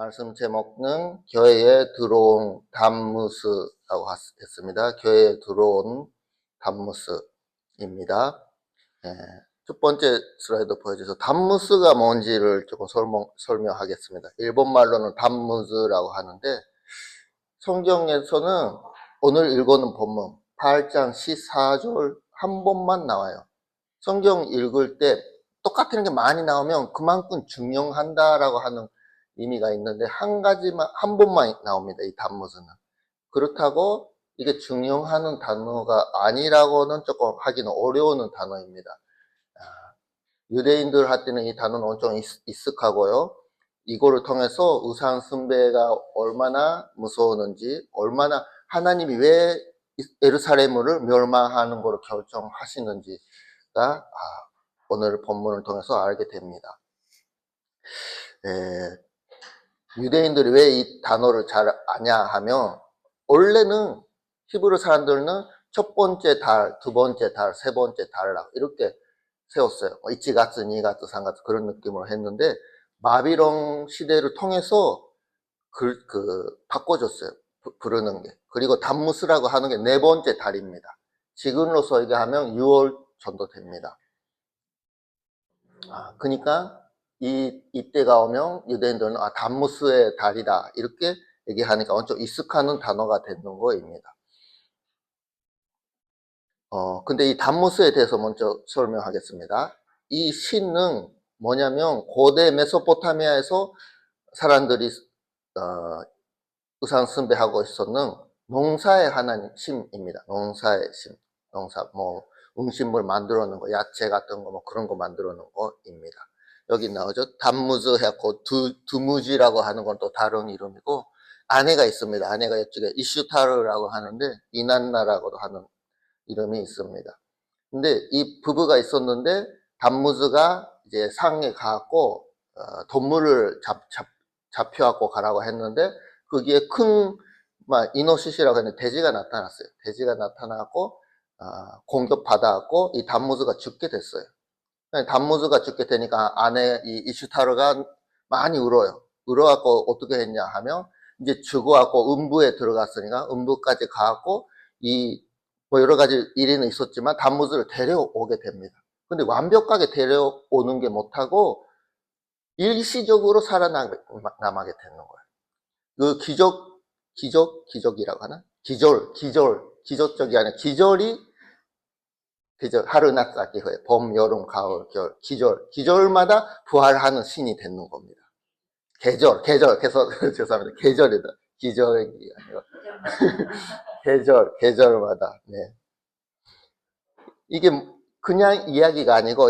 말씀 제목은 교회에 들어온 담무스라고 했습니다. 교회에 들어온 담무스입니다. 첫 번째 슬라이드 보여주셔서 담무스가 뭔지를 조금 설명하겠습니다. 일본말로는 담무스라고 하는데 성경에서는 오늘 읽어는 본문 8장 14절 한 번만 나와요. 성경 읽을 때 똑같은 게 많이 나오면 그만큼 중요한다라고 하는 의미가 있는데 한 가지만 한 번만 나옵니다. 이 단무스는. 그렇다고 이게 중요한 단어가 아니라고는 조금 하기는 어려운 단어입니다. 유대인들한테는 이 단어는 엄청 익숙하고요. 이거를 통해서 우상 숭배가 얼마나 무서웠는지, 얼마나 하나님이 왜 예루살렘을 멸망하는 것을 결정하시는지가 오늘 본문을 통해서 알게 됩니다. 유대인들이 왜 이 단어를 잘 아냐 하면 원래는 히브리 사람들은 첫 번째 달, 두 번째 달, 세 번째 달락 이렇게 세웠어요. 1月, 2月, 3月그런 느낌으로 했는데 바빌론 시대를 통해서 바꿔줬어요. 부르는 게. 그리고 담무스라고 하는 게 네 번째 달입니다. 지금으로서 얘기하면 6월 정도 됩니다. 그러니까 이때가 오면 유대인들은 담무스의 달이다 이렇게 얘기하니까 엄청 익숙한 단어가 되는 거입니다. 근데 이 담무스에 대해서 먼저 설명하겠습니다. 이 신은 뭐냐면 고대 메소포타미아에서 사람들이 우상 숭배하고 있었는 농사의 하나님 신입니다. 농사의 신, 농사 음식물 만들어 놓은 거, 야채 같은 거 그런 거 만들어 놓은 거입니다. 여기 나오죠. 담무즈 해갖고 두무지라고 하는 건 또 다른 이름이고 아내가 있습니다. 아내가 이쪽에 이슈타르라고 하는데 이난나라고도 하는 이름이 있습니다. 근데 이 부부가 있었는데 담무즈가 이제 상에 가갖고 동물을 잡혀갖고 가라고 했는데 거기에 큰 이노시시라고 했는데 돼지가 나타났어요. 돼지가 나타나고 공격받아갖고 이 담무즈가 죽게 됐어요. 담무즈가 죽게 되니까 아내 이 이슈타르가 많이 울어요. 울어갖고 어떻게 했냐 하면 이제 죽어갖고 음부에 들어갔으니까 음부까지 가갖고 여러 가지 일이 있었지만 담무즈를 데려오게 됩니다. 근데 완벽하게 데려오는 게 못하고 일시적으로 살아남게 되는 거예요. 그 기적이라고 하나? 기적적이 아니라 하루, 낮,秋, 봄, 여름, 가을, 겨울, 기절마다 부활하는 신이 되는 겁니다. 계절, 그래서 죄송합니다. 계절이다. 기절이 아니라 계절마다. 네. 이게 그냥 이야기가 아니고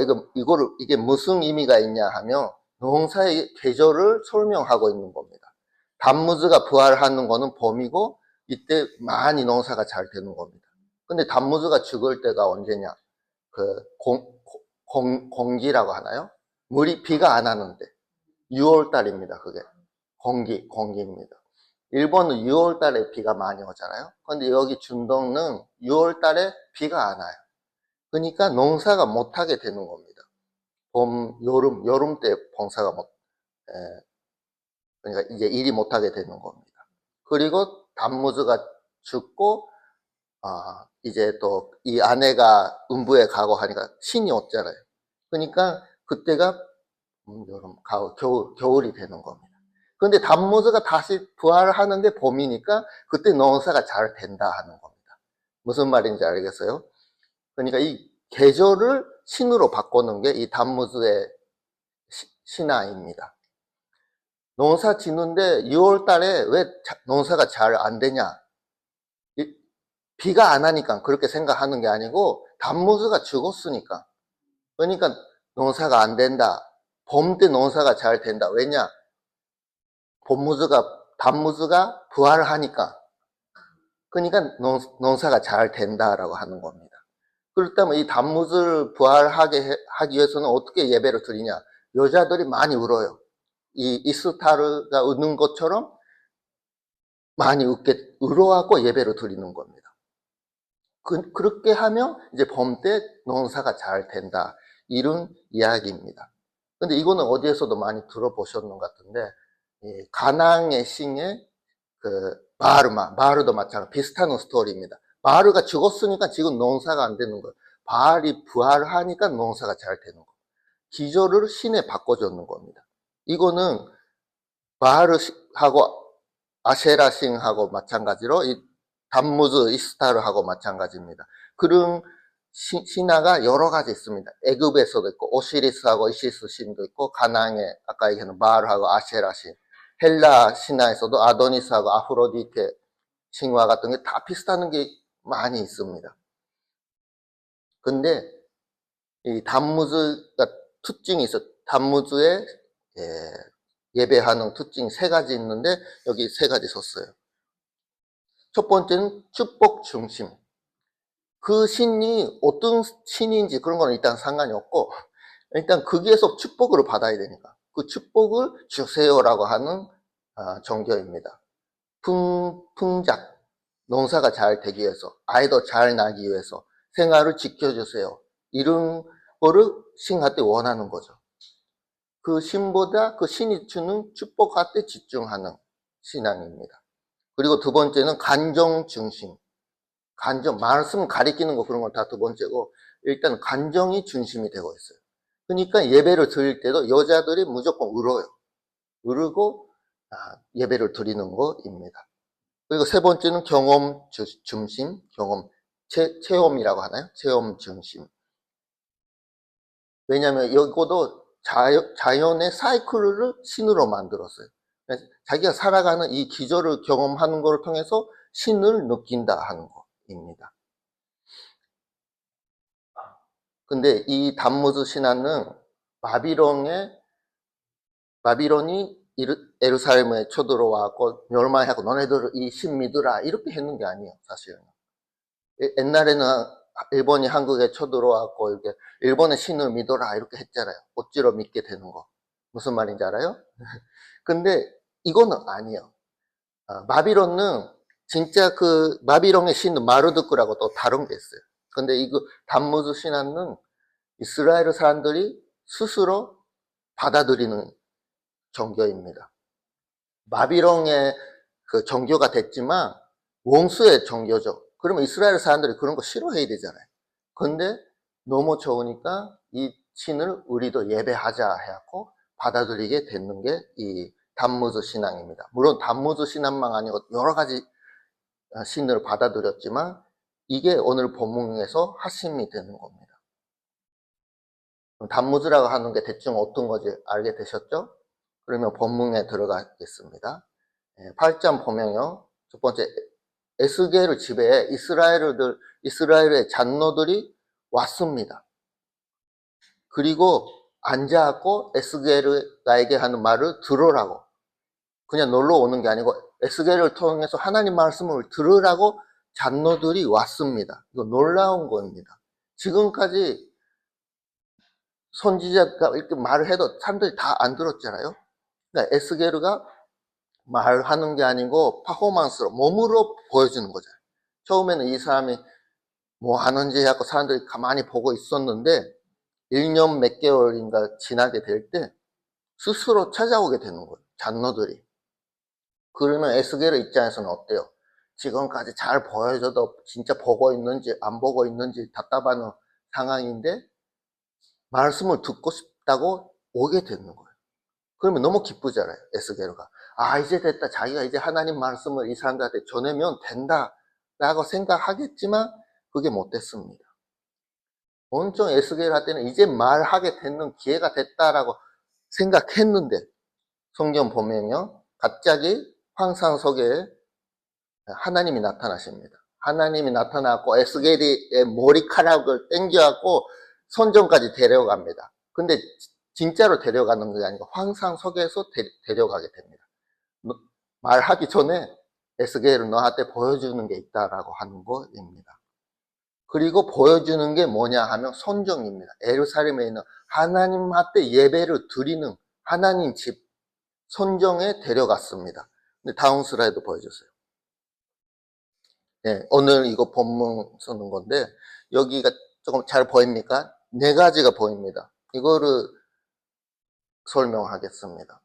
이게 무슨 의미가 있냐 하면 농사의 계절을 설명하고 있는 겁니다. 담무즈가 부활하는 거는 봄이고 이때 많이 농사가 잘 되는 겁니다. 근데 담무즈가 죽을 때가 언제냐? 공기라고 하나요? 비가 안 하는데 6월 달입니다. 그게 공기입니다. 일본은 6월 달에 비가 많이 오잖아요. 근데 여기 중동은 6월 달에 비가 안 와요. 그러니까 농사가 못하게 되는 겁니다. 봄, 여름 때 봉사가 그러니까 이제 일이 못하게 되는 겁니다. 그리고 담무즈가 죽고 이제 또 이 아내가 음부에 가고 하니까 신이 없잖아요. 그러니까 그때가 여름, 가을, 겨울이 되는 겁니다. 그런데 담무즈가 다시 부활하는데 봄이니까 그때 농사가 잘 된다 하는 겁니다. 무슨 말인지 알겠어요? 그러니까 이 계절을 신으로 바꾸는 게 이 담무즈의 신화입니다. 농사 짓는데 6월 달에 왜 농사가 잘 안 되냐? 비가 안 하니까 그렇게 생각하는 게 아니고 담무즈가 죽었으니까. 그러니까 농사가 안 된다. 봄 때 농사가 잘 된다. 왜냐? 담무즈가 부활하니까. 그러니까 농사가 잘 된다라고 하는 겁니다. 그렇다면 이 담무즈를 부활하게 하기 위해서는 어떻게 예배를 드리냐? 여자들이 많이 울어요. 이 이스타르가 우는 것처럼 많이 울어하고 예배를 드리는 겁니다. 그렇게 하면 이제 봄 때 농사가 잘 된다. 이런 이야기입니다. 근데 이거는 어디에서도 많이 들어보셨는 것 같은데 가나안의 신의 그 바알도 마찬가지 비슷한 스토리입니다. 바알가 죽었으니까 지금 농사가 안 되는 거예요. 바알이 부활하니까 농사가 잘 되는 거예요. 기조를 신에 바꿔줬는 겁니다. 이거는 바알하고 아세라 신하고 마찬가지로 이 담무즈 이스타르하고 마찬가지입니다. 그런 신화가 여러 가지 있습니다. 애굽에서도 있고 오시리스하고 이시스 신도 있고 가나안에 아까 얘기한 바알하고 아세라 신, 헬라 신화에서도 아도니스하고 아프로디테 신화 같은 게 다 비슷한 게 많이 있습니다. 근데 이 담무즈가 특징이 있어. 담무즈의 예배하는 특징이 세 가지 있는데 여기 세 가지 썼어요. 첫 번째는 축복 중심. 그 신이 어떤 신인지 그런 건 일단 상관이 없고 일단 거기에서 축복을 받아야 되니까 그 축복을 주세요라고 하는 종교입니다. 풍작, 농사가 잘 되기 위해서, 아이도 잘 나기 위해서, 생활을 지켜주세요. 이런 거를 신한테 원하는 거죠. 그 신보다 그 신이 주는 축복한테 집중하는 신앙입니다. 그리고 두 번째는 간정 중심. 간정, 말씀 가리키는 거 그런 건 다 두 번째고, 일단 간정이 중심이 되고 있어요. 그러니까 예배를 드릴 때도 여자들이 무조건 울어요. 울고 예배를 드리는 거입니다. 그리고 세 번째는 경험 중심, 체험이라고 하나요? 체험 중심. 왜냐하면 이것도 자연의 사이클을 신으로 만들었어요. 자기가 살아가는 이 기절을 경험하는 것을 통해서 신을 느낀다 하는 겁니다. 근데 이 담무즈 신화는 바비론이 예루살렘에 쳐들어와고 멸망하고 너네들 이 신 믿으라 이렇게 했는 게 아니에요, 사실은. 옛날에는 일본이 한국에 쳐들어와고 이렇게 일본의 신을 믿어라 이렇게 했잖아요. 억지로 믿게 되는 거. 무슨 말인지 알아요? 근데 이거는 아니에요. 바비론은 진짜 그 바비론의 신은 마르드크라고 또 다른 게 있어요. 근데 이거 담무즈 신화는 이스라엘 사람들이 스스로 받아들이는 종교입니다. 바비론의 그 종교가 됐지만 원수의 종교죠. 그러면 이스라엘 사람들이 그런 거 싫어해야 되잖아요. 근데 너무 좋으니까 이 신을 우리도 예배하자 해갖고 받아들이게 되는 게 이 담무즈 신앙입니다. 물론 담무즈 신앙만 아니고 여러 가지 신을 받아들였지만 이게 오늘 본문에서 핵심이 되는 겁니다. 담무즈라고 하는 게 대충 어떤 건지 알게 되셨죠? 그러면 본문에 들어가겠습니다. 8장 보면요. 첫 번째, 에스겔을 지배해 이스라엘의 장로들이 왔습니다. 그리고 앉아갖고 에스겔에게 하는 말을 들으라고. 그냥 놀러 오는 게 아니고 에스겔을 통해서 하나님 말씀을 들으라고 장로들이 왔습니다. 이거 놀라운 겁니다. 지금까지 선지자가 이렇게 말을 해도 사람들이 다 안 들었잖아요. 그러니까 에스겔가 말하는 게 아니고 퍼포먼스로 몸으로 보여주는 거죠. 처음에는 이 사람이 뭐 하는지 하고 사람들이 가만히 보고 있었는데 1년 몇 개월인가 지나게 될 때 스스로 찾아오게 되는 거예요. 장로들이. 그러면 에스겔의 입장에서는 어때요? 지금까지 잘 보여줘도 진짜 보고 있는지 안 보고 있는지 답답한 상황인데 말씀을 듣고 싶다고 오게 되는 거예요. 그러면 너무 기쁘잖아요. 에스겔가. 이제 됐다. 자기가 이제 하나님 말씀을 이 사람들한테 전하면 된다. 라고 생각하겠지만 그게 못 됐습니다. 온종 에스겔한테는 이제 말하게 되는 기회가 됐다라고 생각했는데 성경 보면요. 갑자기 황상 속에 하나님이 나타나십니다. 하나님이 나타나고 에스겔의 머리카락을 땡겨갖고 선정까지 데려갑니다. 근데 진짜로 데려가는 게 아니고 황상 속에서 데려가게 됩니다. 말하기 전에 에스겔은 너한테 보여주는 게 있다라고 하는 거입니다. 그리고 보여주는 게 뭐냐 하면 선정입니다. 예루살렘에 있는 하나님한테 예배를 드리는 하나님 집 선정에 데려갔습니다. 근데 다음 슬라이드 보여주세요. 네, 오늘 이거 본문 쓰는 건데 여기가 조금 잘 보입니까? 네 가지가 보입니다. 이거를 설명하겠습니다.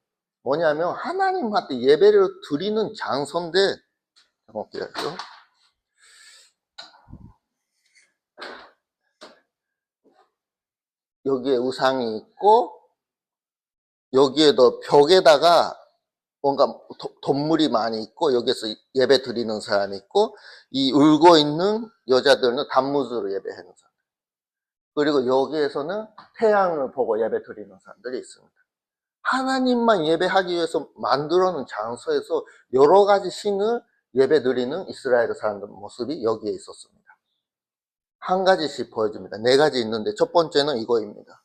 뭐냐면 하나님한테 예배를 드리는 장소인데, 볼게요. 여기에 우상이 있고, 여기에도 벽에다가 뭔가 돈물이 많이 있고, 여기서 예배 드리는 사람이 있고, 이 울고 있는 여자들은 단무즈로 예배하는 사람. 그리고 여기에서는 태양을 보고 예배 드리는 사람들이 있습니다. 하나님만 예배하기 위해서 만들어 놓은 장소에서 여러 가지 신을 예배 드리는 이스라엘 사람들 모습이 여기에 있었습니다. 한 가지씩 보여줍니다. 4가지 있는데 첫 번째는 이거입니다.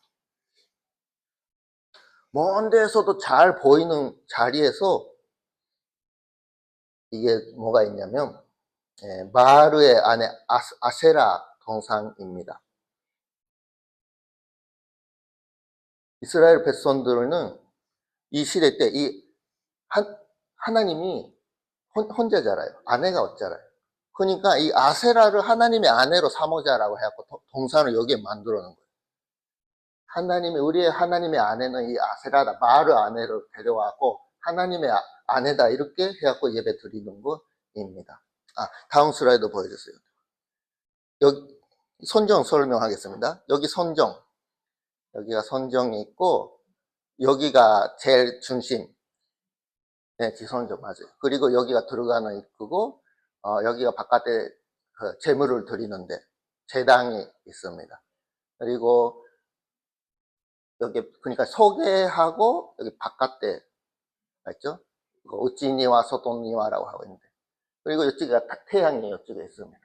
먼 데에서도 잘 보이는 자리에서 이게 뭐가 있냐면 마르의 안에 아세라 동상입니다. 이스라엘 백성들은 이 시대 때 하나님이 혼자잖아요. 아내가 없잖아요. 그러니까 이 아세라를 하나님의 아내로 삼으자라고 해갖고 동산을 여기에 만들어 놓은 거예요. 우리의 하나님의 아내는 이 아세라다. 마르 아내를 데려와갖고 하나님의 아내다. 이렇게 해갖고 예배 드리는 거입니다. 다음 슬라이드 보여주세요. 여기 선정 설명하겠습니다. 여기 선정. 여기가 선정이 있고, 여기가 제일 중심. 네, 지선정 맞아요. 그리고 여기가 들어가는 입구고, 여기가 바깥에 제물을 드리는데 제당이 있습니다. 그리고 여기 그러니까 소개하고 여기 바깥에 맞죠? 우찌니와 소돈니와라고 하고 있는데, 그리고 이쪽에 태양이 이쪽에 있습니다.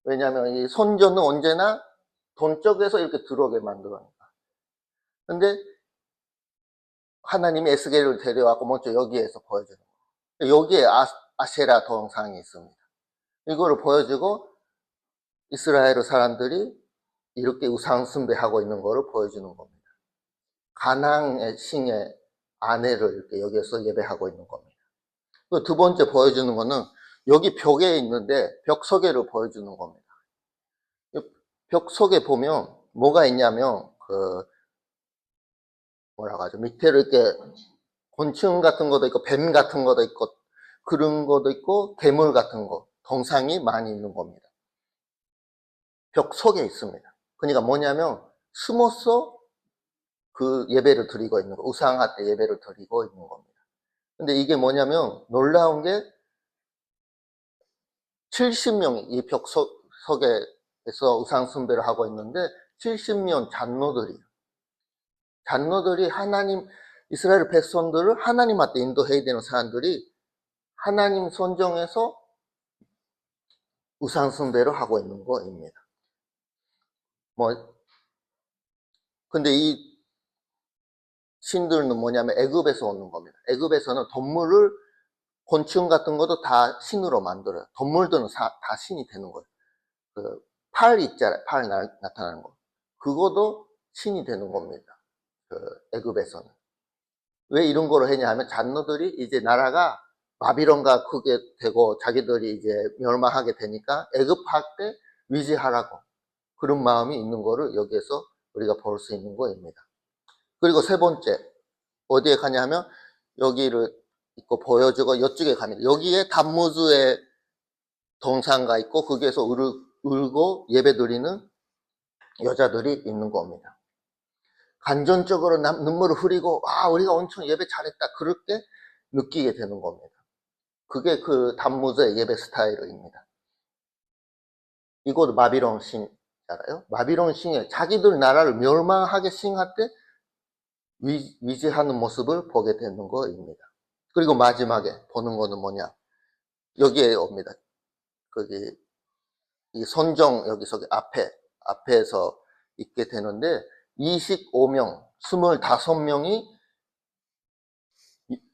왜냐하면 이 손전은 언제나 돈 쪽에서 이렇게 들어오게 만들어니까. 근데 하나님이 에스겔을 데려와서 먼저 여기에서 보여주는 거예요. 여기에 아세라 동상이 있습니다. 이거를 보여주고 이스라엘 사람들이 이렇게 우상 숭배하고 있는 거를 보여주는 겁니다. 가나안의 신의 아내를 이렇게 여기에서 예배하고 있는 겁니다. 그 두 번째 보여주는 거는 여기 벽에 있는데 벽 소개를 보여주는 겁니다. 벽 속에 보면 뭐가 있냐면 뭐라고 하죠? 밑에를 이렇게 곤충 같은 것도 있고 뱀 같은 것도 있고 그런 것도 있고 괴물 같은 거 동상이 많이 있는 겁니다. 벽 속에 있습니다. 그러니까 뭐냐면 숨어서 그 예배를 드리고 있는 거, 우상할 때 예배를 드리고 있는 겁니다. 근데 이게 뭐냐면 놀라운 게 70명이 이 벽 속에서 우상 숭배를 하고 있는데 70명 잔노들이 이스라엘 백성들을 하나님한테 인도해야 되는 사람들이 하나님 선정해서 우상 숭배를 하고 있는 거입니다. 근데 이 신들은 뭐냐면 애굽에서 오는 겁니다. 애굽에서는 동물을 곤충 같은 것도 다 신으로 만들어요. 동물들은 다 신이 되는 거예요. 팔 있잖아요. 팔 나타나는 거. 그것도 신이 되는 겁니다. 애굽에서는. 왜 이런 거를 했냐 하면 잔노들이 이제 나라가 바빌론과 크게 되고 자기들이 이제 멸망하게 되니까 애굽할 때 위지하라고 그런 마음이 있는 거를 여기에서 우리가 볼 수 있는 거입니다. 그리고 세 번째 어디에 가냐 하면 여기를 있고 보여주고 이쪽에 갑니다. 여기에 단무즈의 동상가 있고 거기에서 울고 예배드리는 여자들이 있는 겁니다. 감정적으로 눈물을 흐리고 우리가 엄청 예배 잘했다 그렇게 느끼게 되는 겁니다. 그게 그 단무즈의 예배 스타일입니다. 이곳 바빌론 신잖아요. 바빌론 신에 자기들 나라를 멸망하게 싱할 때 위지하는 모습을 보게 되는 거입니다. 그리고 마지막에 보는 거는 뭐냐? 여기에 옵니다. 거기 이 선정 여기서 앞에서 있게 되는데 25명, 25명이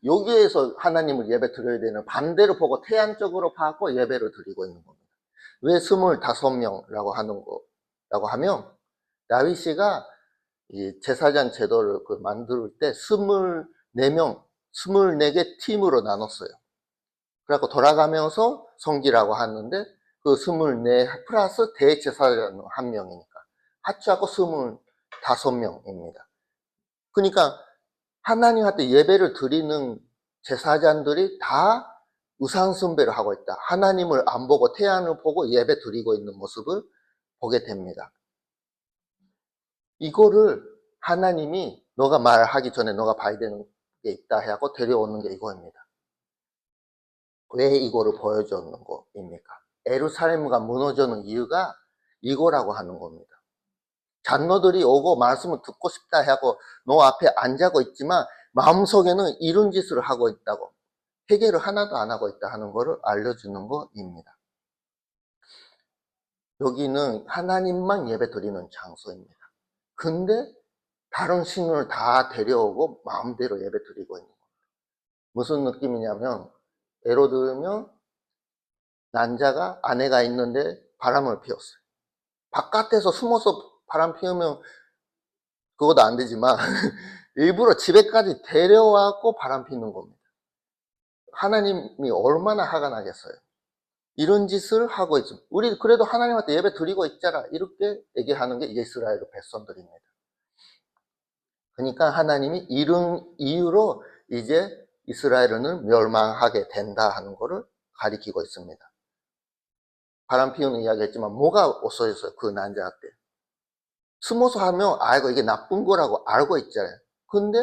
여기에서 하나님을 예배 드려야 되는 반대로 보고 태양 쪽으로 파고 예배를 드리고 있는 겁니다. 왜 25명이라고 하는 거라고 하면 다윗이가 이 제사장 제도를 만들 때 24명, 24개 팀으로 나눴어요. 그래갖고 돌아가면서 성기라고 하는데 그 24 플러스 대제사장 한 명이니까 합쳐갖고 25명입니다. 그러니까 하나님한테 예배를 드리는 제사장들이 다 우상숭배를 하고 있다. 하나님을 안 보고 태양을 보고 예배 드리고 있는 모습을 보게 됩니다. 이거를 하나님이 너가 말하기 전에 너가 봐야 되는 게 있다 하고 데려오는 게 이거입니다. 왜 이거를 보여주는 거입니까? 예루살렘가 무너지는 이유가 이거라고 하는 겁니다. 장로들이 오고 말씀을 듣고 싶다 하고 너 앞에 앉아고 있지만 마음속에는 이런 짓을 하고 있다고, 회개를 하나도 안 하고 있다 하는 것을 알려주는 것입니다. 여기는 하나님만 예배 드리는 장소입니다. 근데 다른 신을 다 데려오고 마음대로 예배 드리고 있는 겁니다. 무슨 느낌이냐면, 예를 들면 남자가 아내가 있는데 바람을 피웠어요. 바깥에서 숨어서 바람 피우면 그것도 안 되지만 일부러 집에까지 데려와고 바람 피는 겁니다. 하나님이 얼마나 화가 나겠어요. 이런 짓을 하고 있습니다. 우리 그래도 하나님한테 예배 드리고 있잖아, 이렇게 얘기하는 게 이스라엘 백성들입니다. 그러니까 하나님이 이런 이유로 이제 이스라엘은 멸망하게 된다 하는 것을 가리키고 있습니다. 바람 피우는 이야기 했지만 뭐가 없어졌어요? 그 남자한테 숨어서 하면 이거 이게 나쁜 거라고 알고 있잖아요. 근데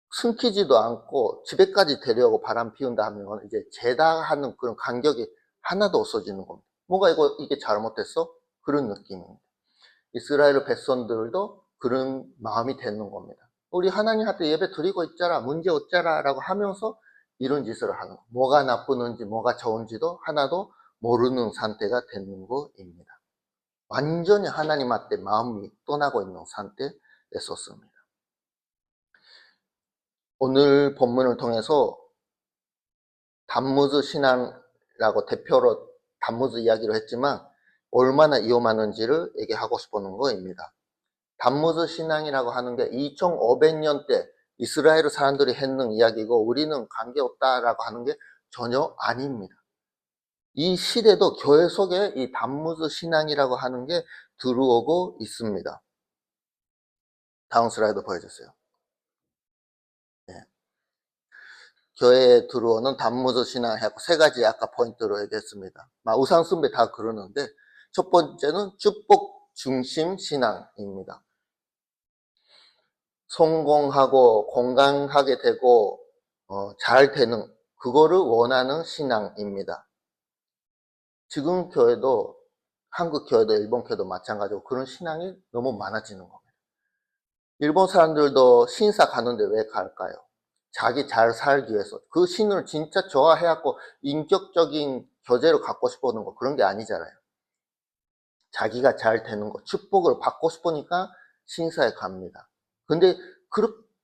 숨기지도 않고 집에까지 데려오고 바람 피운다 하면 이제 제다하는 그런 간격이 하나도 없어지는 겁니다. 뭔가 이게 잘못됐어? 그런 느낌입니다. 이스라엘 백성들도 그런 마음이 되는 겁니다. 우리 하나님한테 예배 드리고 있잖아, 문제 없잖아 라고 하면서 이런 짓을 하는 거. 뭐가 나쁘는지 뭐가 좋은지도 하나도 모르는 상태가 되는 것입니다. 완전히 하나님한테 마음이 떠나고 있는 상태였었습니다. 오늘 본문을 통해서 담무즈 신앙이라고 대표로 담무즈 이야기를 했지만 얼마나 위험하는지를 얘기하고 싶은 거입니다. 담무즈 신앙이라고 하는 게 2500년 때 이스라엘 사람들이 했는 이야기고 우리는 관계없다라고 하는 게 전혀 아닙니다. 이 시대도 교회 속에 이 담무즈 신앙이라고 하는 게 들어오고 있습니다. 다음 슬라이드 보여주세요. 네. 교회에 들어오는 담무즈 신앙하고 세 가지 아까 포인트로 얘기했습니다. 우상 숭배 다 그러는데 첫 번째는 축복 중심 신앙입니다. 성공하고 건강하게 되고 잘 되는 그거를 원하는 신앙입니다. 지금 교회도 한국 교회도 일본 교회도 마찬가지고 그런 신앙이 너무 많아지는 겁니다. 일본 사람들도 신사 가는데 왜 갈까요? 자기 잘 살기 위해서. 그 신을 진짜 좋아해갖고 인격적인 교제를 갖고 싶어하는 거 그런 게 아니잖아요. 자기가 잘 되는 거, 축복을 받고 싶으니까 신사에 갑니다. 근데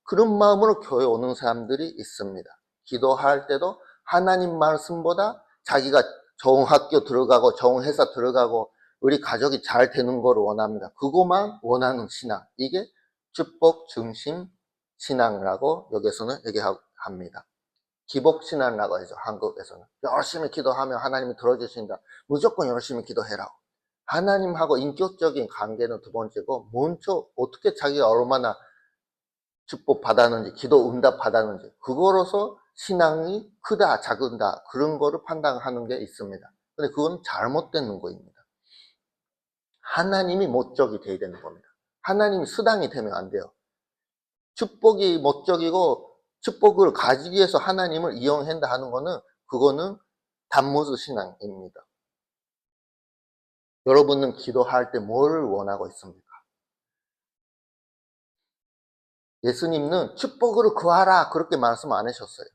그런 마음으로 교회 오는 사람들이 있습니다. 기도할 때도 하나님 말씀보다 자기가 좋은 학교 들어가고 좋은 회사 들어가고 우리 가족이 잘 되는 걸 원합니다. 그것만 원하는 신앙. 이게 축복 중심 신앙이라고 여기서는 얘기합니다. 기복신앙이라고 하죠. 한국에서는. 열심히 기도하면 하나님이 들어주신다. 무조건 열심히 기도해라. 하나님하고 인격적인 관계는 두 번째고 먼저 어떻게 자기가 얼마나 축복 받았는지 기도 응답 받았는지 그거로서 신앙이 크다 작은다 그런 거를 판단하는 게 있습니다. 근데 그건 잘못된 거입니다. 하나님이 목적이 돼야 되는 겁니다. 하나님이 수단이 되면 안 돼요. 축복이 목적이고 축복을 가지기 위해서 하나님을 이용한다 하는 거는 그거는 담무즈 신앙입니다. 여러분은 기도할 때 뭘 원하고 있습니까? 예수님은 축복을 구하라 그렇게 말씀 안 하셨어요.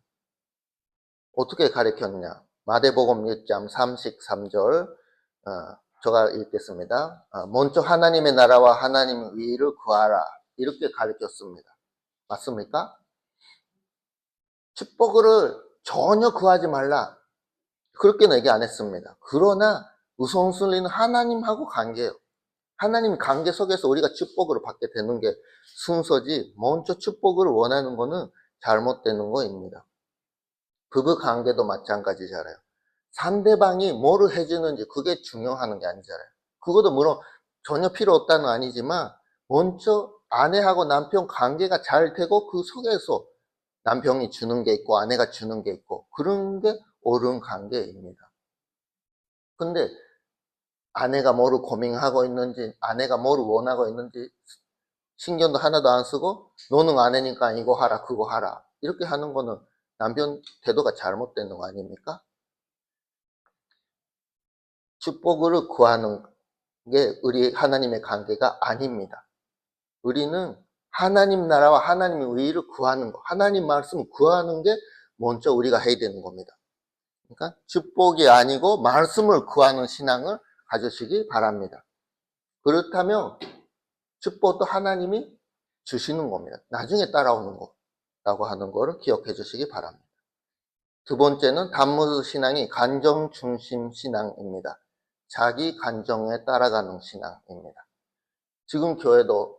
어떻게 가르쳤냐? 마태복음 1장 33절 제가 읽겠습니다. 먼저 하나님의 나라와 하나님의 의를 구하라 이렇게 가르쳤습니다. 맞습니까? 축복을 전혀 구하지 말라 그렇게는 얘기 안 했습니다. 그러나 우선순위는 하나님하고 관계예요. 하나님 관계 속에서 우리가 축복을 받게 되는 게 순서지 먼저 축복을 원하는 거는 잘못되는 거입니다. 부부 관계도 마찬가지잖아요. 상대방이 뭐를 해주는지 그게 중요한 게 아니잖아요. 그것도 물론 전혀 필요 없다는 아니지만 먼저 아내하고 남편 관계가 잘 되고 그 속에서 남편이 주는 게 있고 아내가 주는 게 있고 그런 게 옳은 관계입니다. 근데 아내가 뭐를 고민하고 있는지 아내가 뭐를 원하고 있는지 신경도 하나도 안 쓰고 너는 아내니까 이거 하라 그거 하라 이렇게 하는 거는 남편 태도가 잘못되는 거 아닙니까? 축복을 구하는 게 우리 하나님의 관계가 아닙니다. 우리는 하나님 나라와 하나님의 의를 구하는 거, 하나님 말씀을 구하는 게 먼저 우리가 해야 되는 겁니다. 그러니까 축복이 아니고 말씀을 구하는 신앙을 가지시기 바랍니다. 그렇다면 축복도 하나님이 주시는 겁니다. 나중에 따라오는 거라고 하는 거를 기억해 주시기 바랍니다. 두 번째는 단무스 신앙이 감정 중심 신앙입니다. 자기 감정에 따라가는 신앙입니다. 지금 교회도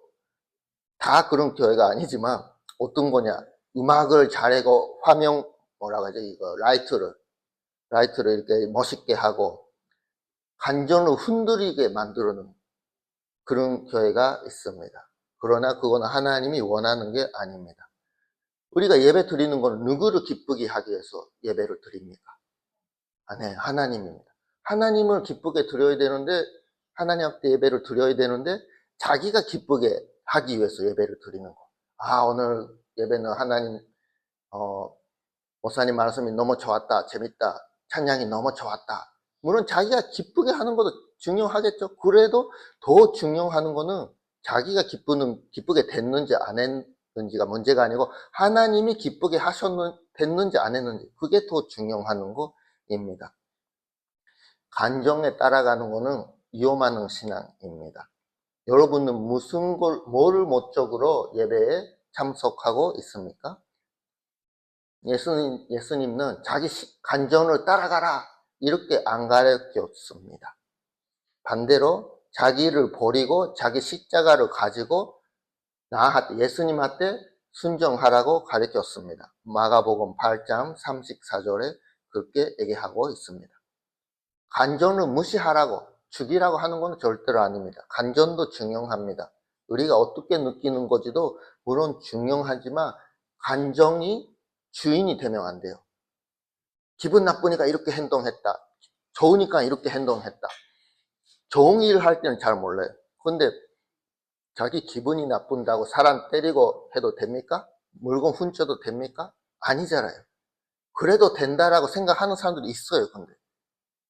다 그런 교회가 아니지만 어떤 거냐, 음악을 잘하고 화면 뭐라고 하죠, 이거 라이트를 이렇게 멋있게 하고 감정을 흔들리게 만들어놓은 그런 교회가 있습니다. 그러나 그거는 하나님이 원하는 게 아닙니다. 우리가 예배 드리는 건 누구를 기쁘게 하기 위해서 예배를 드립니까? 네, 하나님입니다. 하나님을 기쁘게 드려야 되는데 하나님 앞에 예배를 드려야 되는데 자기가 기쁘게 하기 위해서 예배를 드리는 거. 오늘 예배는 하나님 목사님 말씀이 너무 좋았다, 재밌다, 찬양이 너무 좋았다. 물론 자기가 기쁘게 하는 것도 중요하겠죠. 그래도 더 중요한 거는 자기가 기쁘게 됐는지 안 했는지가 문제가 아니고 하나님이 기쁘게 됐는지 안 했는지 그게 더 중요한 거입니다. 감정에 따라가는 거는 위험한 신앙입니다. 여러분은 뭐를 목적으로 예배에 참석하고 있습니까? 예수님은 자기 감정을 따라가라 이렇게 안 가르쳤습니다. 반대로 자기를 버리고 자기 십자가를 가지고 예수님한테 순종하라고 가르쳤습니다. 마가복음 8장 34절에 그렇게 얘기하고 있습니다. 감정을 무시하라고 죽이라고 하는 건 절대로 아닙니다. 감정도 중요합니다. 우리가 어떻게 느끼는 거지도 물론 중요하지만 감정이 주인이 되면 안 돼요. 기분 나쁘니까 이렇게 행동했다. 좋으니까 이렇게 행동했다. 좋은 일을 할 때는 잘 몰라요. 근데 자기 기분이 나쁜다고 사람 때리고 해도 됩니까? 물건 훔쳐도 됩니까? 아니잖아요. 그래도 된다라고 생각하는 사람들이 있어요. 근데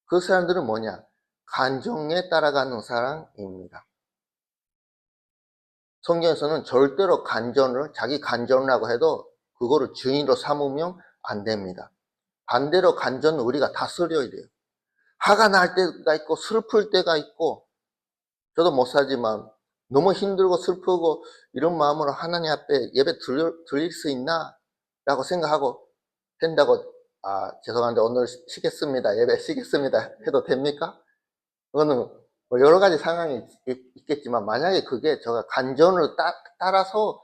그 사람들은 뭐냐? 감정에 따라가는 사람입니다. 성경에서는 절대로 자기 감정이라고 해도 그거를 주인으로 삼으면 안 됩니다. 반대로 감정은 우리가 다스려야 돼요. 화가 날 때가 있고 슬플 때가 있고 저도 목사지만 너무 힘들고 슬프고 이런 마음으로 하나님 앞에 예배 드릴 수 있나? 라고 생각하고 된다고 죄송한데 오늘 쉬겠습니다. 예배 쉬겠습니다. 해도 됩니까? 그거는 뭐 여러 가지 상황이 있겠지만 만약에 그게 제가 감정을 따라서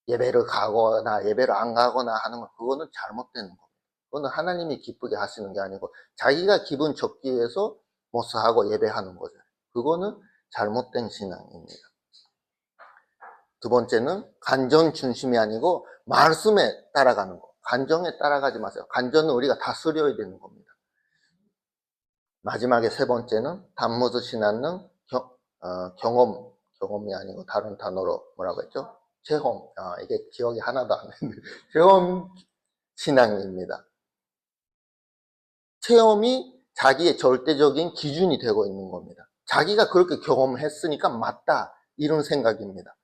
예배를 가거나 예배를 안 가거나 하는 건 그거는 잘못된 겁니다. 그거는 하나님이 기쁘게 하시는 게 아니고 자기가 기분 좋기 위해서 목사하고 예배하는 거죠. 그거는 잘못된 신앙입니다. 두 번째는 감정 중심이 아니고 말씀에 따라가는 거. 감정에 따라가지 마세요. 감정은 우리가 다스려야 되는 겁니다. 마지막에 세 번째는 단무스 신앙은 경험이 아니고 다른 단어로 뭐라고 했죠? 체험. 이게 기억이 하나도 안 나는데 체험 신앙입니다. 체험이 자기의 절대적인 기준이 되고 있는 겁니다. 자기가 그렇게 경험했으니까 맞다 이런 생각입니다.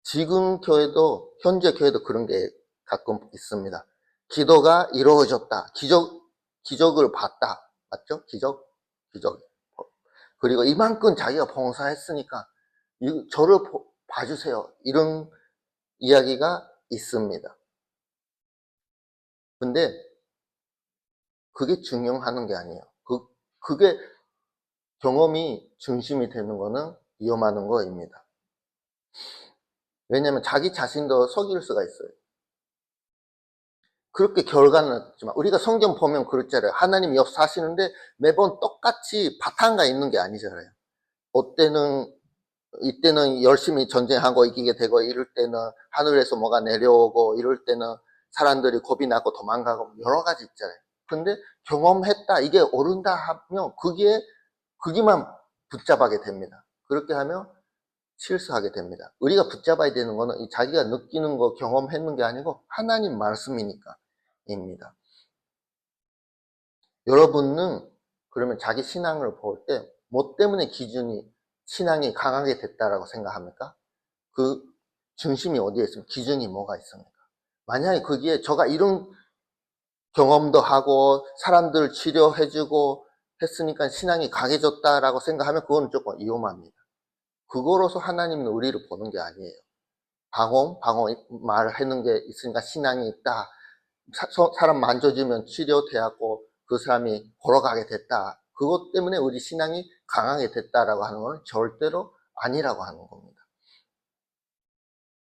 지금 교회도 현재 교회도 그런 게 가끔 있습니다. 기도가 이루어졌다. 기적을 봤다. 맞죠? 기적. 그리고 이만큼 자기가 봉사했으니까 저를 봐주세요. 이런 이야기가 있습니다. 근데 그게 중요한 게 아니에요. 그게 경험이 중심이 되는 거는 위험한 거입니다. 왜냐하면 자기 자신도 속일 수가 있어요. 그렇게 결과는 없지만 우리가 성경 보면 그렇잖아요. 하나님 역사하시는데 매번 똑같이 바탕가 있는 게 아니잖아요. 어때는 이때는 열심히 전쟁하고 이기게 되고, 이럴 때는 하늘에서 뭐가 내려오고, 이럴 때는 사람들이 겁이 나고 도망가고 여러 가지 있잖아요. 근데 경험했다, 이게 오른다 하면 그기만 붙잡게 됩니다. 그렇게 하면 실수하게 됩니다. 우리가 붙잡아야 되는 거는 이 자기가 느끼는 거, 경험했는 게 아니고 하나님 말씀이니까 입니다. 여러분은 그러면 자기 신앙을 볼 때 뭐 때문에 신앙이 강하게 됐다라고 생각합니까? 그 중심이 어디에 있습니까? 기준이 뭐가 있습니까? 만약에 거기에 저가 이런 경험도 하고 사람들 치료해주고 했으니까 신앙이 강해졌다라고 생각하면 그건 조금 위험합니다. 그거로서 하나님은 우리를 보는 게 아니에요. 방언 말하는 게 있으니까 신앙이 있다. 사람 만져주면 치료되었고 그 사람이 걸어가게 됐다. 그것 때문에 우리 신앙이 강하게 됐다라고 하는 건 절대로 아니라고 하는 겁니다.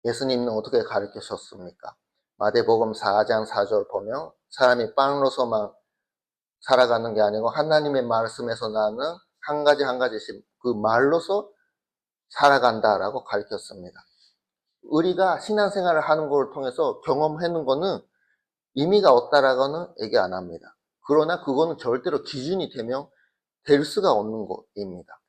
예수님은 어떻게 가르치셨습니까? 마태복음 4장 4절 보면 사람이 빵으로서만 살아가는 게 아니고 하나님의 말씀에서 나는 한 가지 한 가지씩 그 말로서 살아간다라고 가르쳤습니다. 우리가 신앙생활을 하는 걸 통해서 경험하는 거는 의미가 없다라고는 얘기 안 합니다. 그러나 그거는 절대로 기준이 되면 될 수가 없는 것입니다.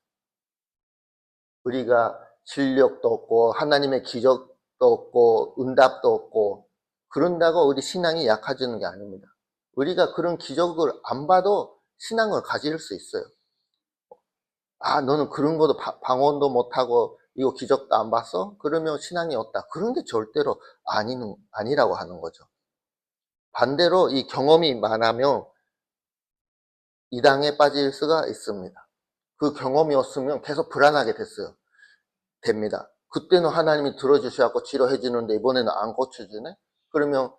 우리가 실력도 없고 하나님의 기적도 없고 응답도 없고 그런다고 우리 신앙이 약해지는 게 아닙니다. 우리가 그런 기적을 안 봐도 신앙을 가질 수 있어요. 아, 너는 그런 것도 방언도 못하고 이거 기적도 안 봤어? 그러면 신앙이 없다. 그런 게 절대로 아니라고 하는 거죠. 반대로 이 경험이 많으면 이당에 빠질 수가 있습니다. 그 경험이 없으면 계속 불안하게 됩니다. 그때는 하나님이 들어주셔서 치료해 주는데 이번에는 안 고쳐주네? 그러면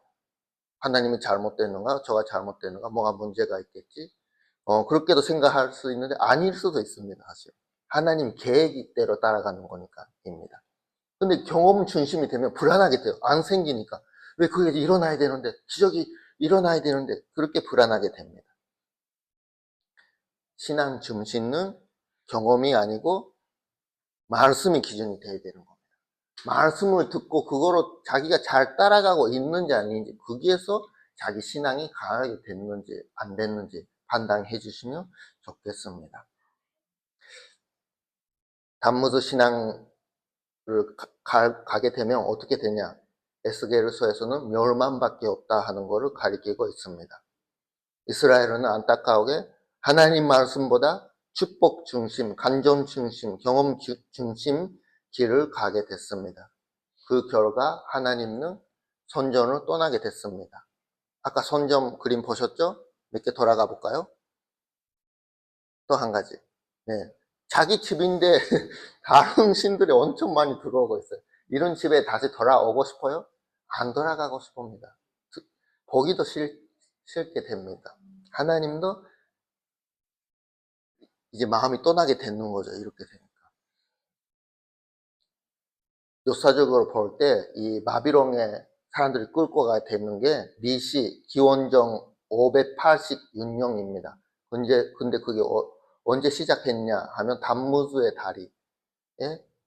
하나님이 잘못됐는가? 저가 잘못됐는가? 뭐가 문제가 있겠지? 그렇게도 생각할 수 있는데 아닐 수도 있습니다. 사실 하나님 계획대로 따라가는 거니까입니다. 근데 경험 중심이 되면 불안하게 돼요. 안 생기니까. 왜 그게 일어나야 되는데, 기적이 일어나야 되는데 그렇게 불안하게 됩니다. 신앙 중심은 경험이 아니고 말씀이 기준이 돼야 되는 겁니다. 말씀을 듣고 그거로 자기가 잘 따라가고 있는지 아닌지 거기에서 자기 신앙이 강하게 됐는지 안 됐는지 판단해 주시면 좋겠습니다. 단무즈 신앙을 가게 되면 어떻게 되냐? 에스겔서에서는 멸망밖에 없다 하는 것을 가리키고 있습니다. 이스라엘은 안타까우게 하나님 말씀보다 축복 중심, 간정 중심, 경험 중심 길을 가게 됐습니다. 그 결과 하나님은 선전을 떠나게 됐습니다. 아까 선전 그림 보셨죠? 몇 개 돌아가 볼까요? 또 한 가지. 네. 자기 집인데 다른 신들이 엄청 많이 들어오고 있어요. 이런 집에 다시 돌아오고 싶어요? 안 돌아가고 싶습니다. 보기도 싫게 됩니다. 하나님도 이제 마음이 떠나게 되는 거죠. 이렇게 되니까. 역사적으로 볼 때 이 바빌론에 사람들이 끌고 가게 되는 게 BC 기원전 586년입니다. 근데 그게 언제 시작했냐 하면 단무즈의 다리에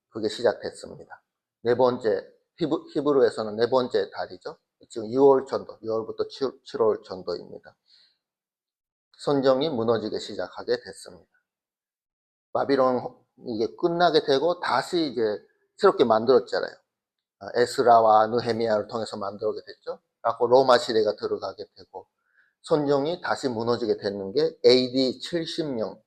그게 시작됐습니다. 네 번째, 히브리에서는 네 번째 달이죠. 지금 6월 전도, 6월부터 7월 전도입니다. 선정이 무너지기 시작하게 됐습니다. 바빌론 이게 끝나게 되고 다시 이제 새롭게 만들었잖아요. 에스라와 느헤미야를 통해서 만들게 됐죠. 그리고 로마 시대가 들어가게 되고 선정이 다시 무너지게 되는 게 AD 70년입니다.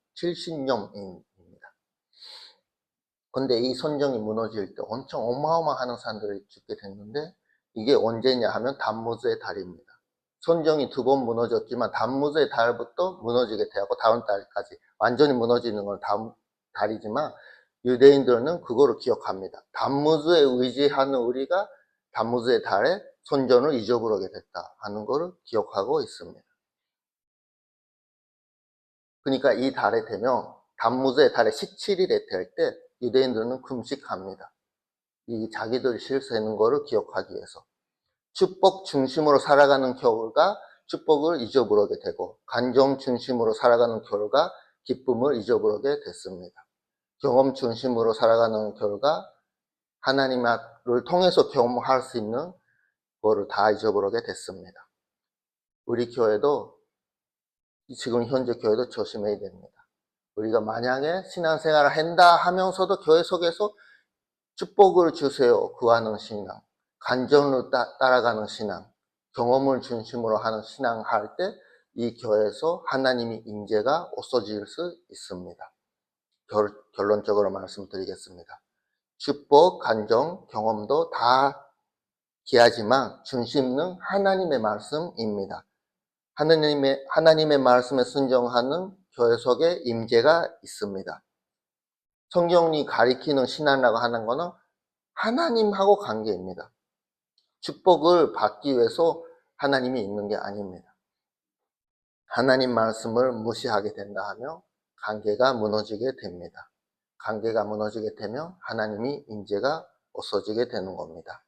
근데 이 선정이 무너질 때 엄청 어마어마한 사람들이 죽게 됐는데 이게 언제냐 하면 단무즈의 달입니다. 선정이 두 번 무너졌지만 단무즈의 달부터 무너지게 되고 다음 달까지 완전히 무너지는 건 다음 달이지만 유대인들은 그거를 기억합니다. 단무즈에 의지하는 우리가 단무즈의 달에 선전을 잊어버리게 됐다 하는 것을 기억하고 있습니다. 그러니까 이 달에 되면 단무즈의 달에 17일에 될 때 유대인들은 금식합니다. 이 자기들이 실수하는 것을 기억하기 위해서. 축복 중심으로 살아가는 결과 축복을 잊어버리게 되고 간정 중심으로 살아가는 결과 기쁨을 잊어버리게 됐습니다. 경험 중심으로 살아가는 결과 하나님을 통해서 경험할 수 있는 거를 다 잊어버리게 됐습니다. 우리 교회도 지금 현재 교회도 조심해야 됩니다. 우리가 만약에 신앙생활을 한다 하면서도 교회 속에서 축복을 주세요 구하는 신앙, 간절로 따라가는 신앙, 경험을 중심으로 하는 신앙 할 때 이 교회에서 하나님의 임재가 없어질 수 있습니다. 결론적으로 말씀드리겠습니다. 축복, 간정, 경험도 다 귀하지만 중심은 하나님의 말씀입니다. 하나님의 말씀에 순종하는 교회 속에 임재가 있습니다. 성경이 가리키는 신앙이라고 하는 것은 하나님하고 관계입니다. 축복을 받기 위해서 하나님이 있는 게 아닙니다. 하나님 말씀을 무시하게 된다 하면 관계가 무너지게 됩니다. 관계가 무너지게 되면 하나님이 임재가 없어지게 되는 겁니다.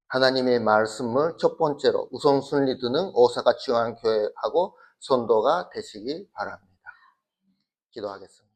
하나님의 말씀을 첫 번째로 우선순위 두는 오사카 중앙교회하고 선도가 되시기 바랍니다. 기도하겠습니다.